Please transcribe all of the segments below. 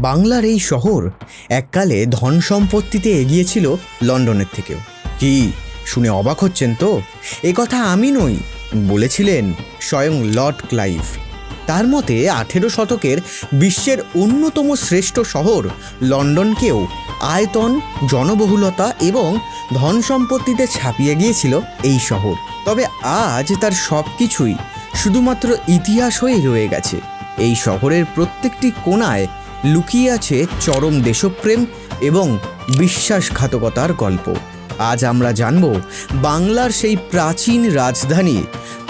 বাংলার এই শহর এককালে ধন সম্পত্তিতে এগিয়ে ছিল লন্ডনের থেকেও। কি শুনে অবাক হচ্ছেন তো? এ কথা আমি নই, বলেছিলেন স্বয়ং লর্ড ক্লাইভ। তার মতে 18 শতকের বিশ্বের অন্যতম শ্রেষ্ঠ শহর লন্ডনকেও আয়তন, জনবহুলতা এবং ধন সম্পত্তিতে ছাপিয়ে গিয়েছিল এই শহর। তবে আজ তার সব কিছুই শুধুমাত্র ইতিহাস হয়ে রয়ে গেছে। এই শহরের প্রত্যেকটি কোণায় লুকিয়ে আছে চরম দেশপ্রেম এবং বিশ্বাসঘাতকতার গল্প। আজ আমরা জানব বাংলার সেই প্রাচীন রাজধানী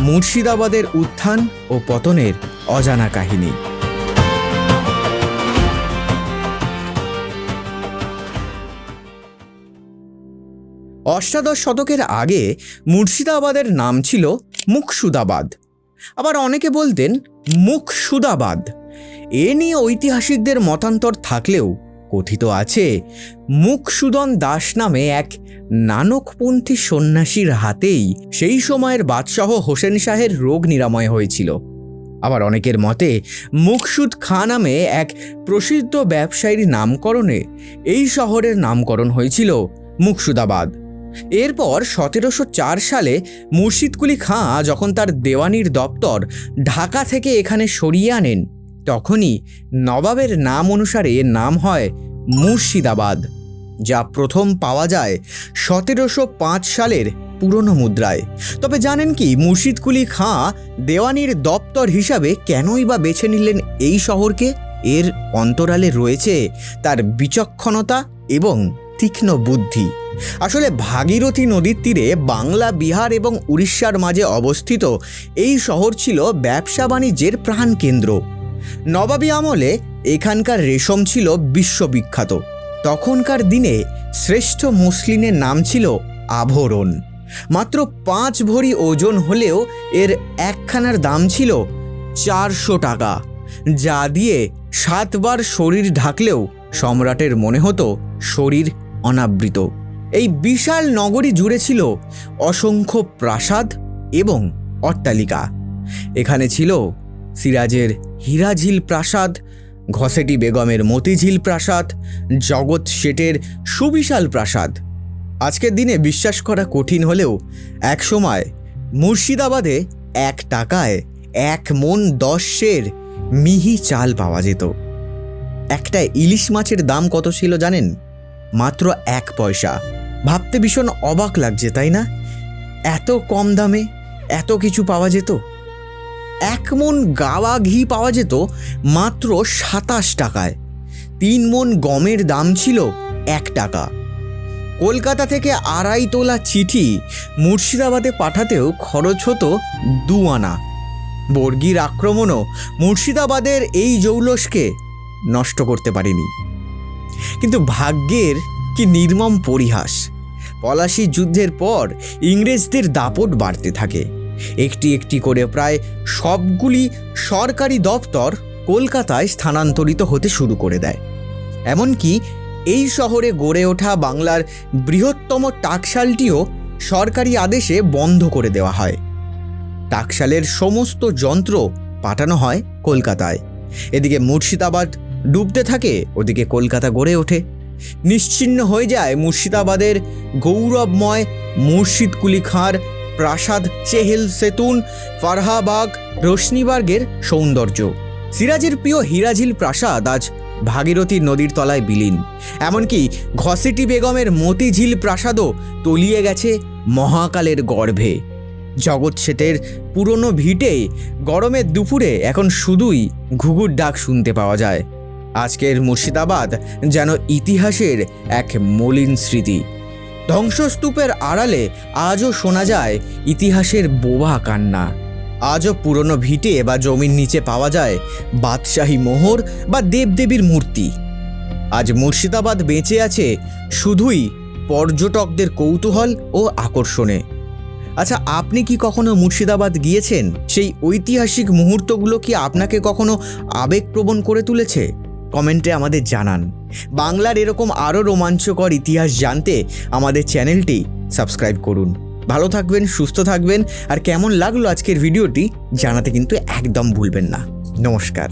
মুর্শিদাবাদের উত্থান ও পতনের অজানা কাহিনী। অষ্টাদশ শতকের আগে মুর্শিদাবাদের নাম ছিল মুকসুদাবাদ, আবার অনেকে বলতেন মুকসুদাবাদ। এ নিয়ে ঐতিহাসিকদের মতান্তর থাকলেও কথিত আছে মুকসুদন দাস নামে এক নানকপন্থী সন্ন্যাসীর হাতেই সেই সময়ের বাদশাহ হোসেন শাহের রোগ নিরাময় হয়েছিল। আবার অনেকের মতে মুকসুদ খাঁ নামে এক প্রসিদ্ধ ব্যবসায়ীর নামকরণে এই শহরের নামকরণ হয়েছিল মুকসুদাবাদ। এরপর 1704 সালে মুর্শিদকুলি খাঁ যখন তার দেওয়ানির দপ্তর ঢাকা থেকে এখানে সরিয়ে আনেন, তখনই নবাবের নাম অনুসারে নাম হয় মুর্শিদাবাদ, যা প্রথম পাওয়া যায় 1705 সালের পুরনো মুদ্রায়। তবে জানেন কি, মুর্শিদকুলি খাঁ দেওয়ানির দপ্তর হিসাবে কেনই বা বেছে নিলেন এই শহরকে? এর অন্তরালে রয়েছে তার বিচক্ষণতা এবং তীক্ষ্ণ বুদ্ধি। আসলে ভাগীরথী নদীর তীরে বাংলা, বিহার এবং উড়িষ্যার মাঝে অবস্থিত এই শহর ছিল ব্যবসা বাণিজ্যের প্রাণকেন্দ্র। নবাবী আমলে এখানকার রেশম ছিল বিশ্ববিখ্যাত। তখনকার দিনে শ্রেষ্ঠ মসলিনের নাম ছিল আভরণ। মাত্র 5 ভরি ওজন হলেও এর একখানার দাম ছিল 400 টাকা, যা দিয়ে 7 বার শরীর ঢাকলেও সম্রাটের মনে হতো শরীর অনাবৃত। এই বিশাল নগরী জুড়ে ছিল অসংখ্য প্রাসাদ এবং অট্টালিকা। এখানে ছিল সিরাজের হীরাঝিল প্রাসাদ, ঘসেটি বেগমের মতিঝিল প্রাসাদ, জগৎ শেঠের সুবিশাল প্রাসাদ। আজকের দিনে বিশ্বাস করা কঠিন হলেও একসময় মুর্শিদাবাদে 1 টাকায় 1 মণ 10 সের মিহি চাল পাওয়া যেত। একটা ইলিশ মাছের দাম কত ছিল জানেন? মাত্র 1 পয়সা। ভাবতে ভীষণ অবাক লাগছে, তাই না? এত কম দামে এত কিছু পাওয়া যেত। 1 মণ গাওয়া ঘি পাওয়া যেত মাত্র 27 টাকায়। 3 মণ গমের দাম ছিল 1 টাকা। কলকাতা থেকে 2.5 তোলা চিঠি মুর্শিদাবাদে পাঠাতেও খরচ হতো 2 আনা। বর্গীর আক্রমণও মুর্শিদাবাদের এই জৌলসকে নষ্ট করতে পারেনি। কিন্তু ভাগ্যের কি নির্মম পরিহাস! পলাশী যুদ্ধের পর ইংরেজদের দাপট বাড়তে থাকে। একটি একটি করে প্রায় সবগুলি সরকারি দপ্তর কলকাতায় স্থানান্তরিত হতে শুরু করে দেয়। এমনকি এই শহরে গড়ে ওঠা বাংলার বৃহত্তম টাকশালটিও সরকারি আদেশে বন্ধ করে দেওয়া হয়। টাকশালের সমস্ত যন্ত্র পাঠানো হয় কলকাতায়। এদিকে মুর্শিদাবাদ ডুবতে থাকে, ওদিকে কলকাতা গড়ে ওঠে। নিশ্চিহ্ন হয়ে যায় মুর্শিদাবাদের গৌরবময় মুর্শিদকুলি খাঁর প্রাসাদ, চেহেল সেতুন, ফারহাবাগ, রোশনীবাগের সৌন্দর্য। সিরাজের প্রিয় হীরাঝিল প্রাসাদ আজ ভাগীরথী নদীর তলায় বিলীন। এমনকি ঘসেটি বেগমের মতিঝিল প্রাসাদও তলিয়ে গেছে মহাকালের গর্ভে। জগৎ শেঠের পুরনো ভিটে গরমের দুপুরে এখন শুধুই ঘুঘুর ডাক শুনতে পাওয়া যায়। আজকের মুর্শিদাবাদ যেন ইতিহাসের এক মলিন স্মৃতি। ধ্বংসস্তূপের আড়ালে আজও শোনা যায় ইতিহাসের বোবা কান্না। আজও পুরনো ভিটে বা জমির নিচে পাওয়া যায় বাদশাহী মোহর বা দেবদেবীর মূর্তি। আজ মুর্শিদাবাদ বেঁচে আছে শুধুই পর্যটকদের কৌতূহল ও আকর্ষণে। আচ্ছা, আপনি কি কখনো মুর্শিদাবাদ গিয়েছেন? সেই ঐতিহাসিক মুহূর্তগুলো কি আপনাকে কখনো আবেগপ্রবণ করে তুলেছে? কমেন্টে আমাদের জানান। বাংলার এরকম আরও রোমাঞ্চকর ইতিহাস জানতে আমাদের চ্যানেলটি সাবস্ক্রাইব করুন। ভালো থাকবেন, সুস্থ থাকবেন, আর কেমন লাগলো আজকের ভিডিওটি জানাতে কিন্তু একদম ভুলবেন না। নমস্কার।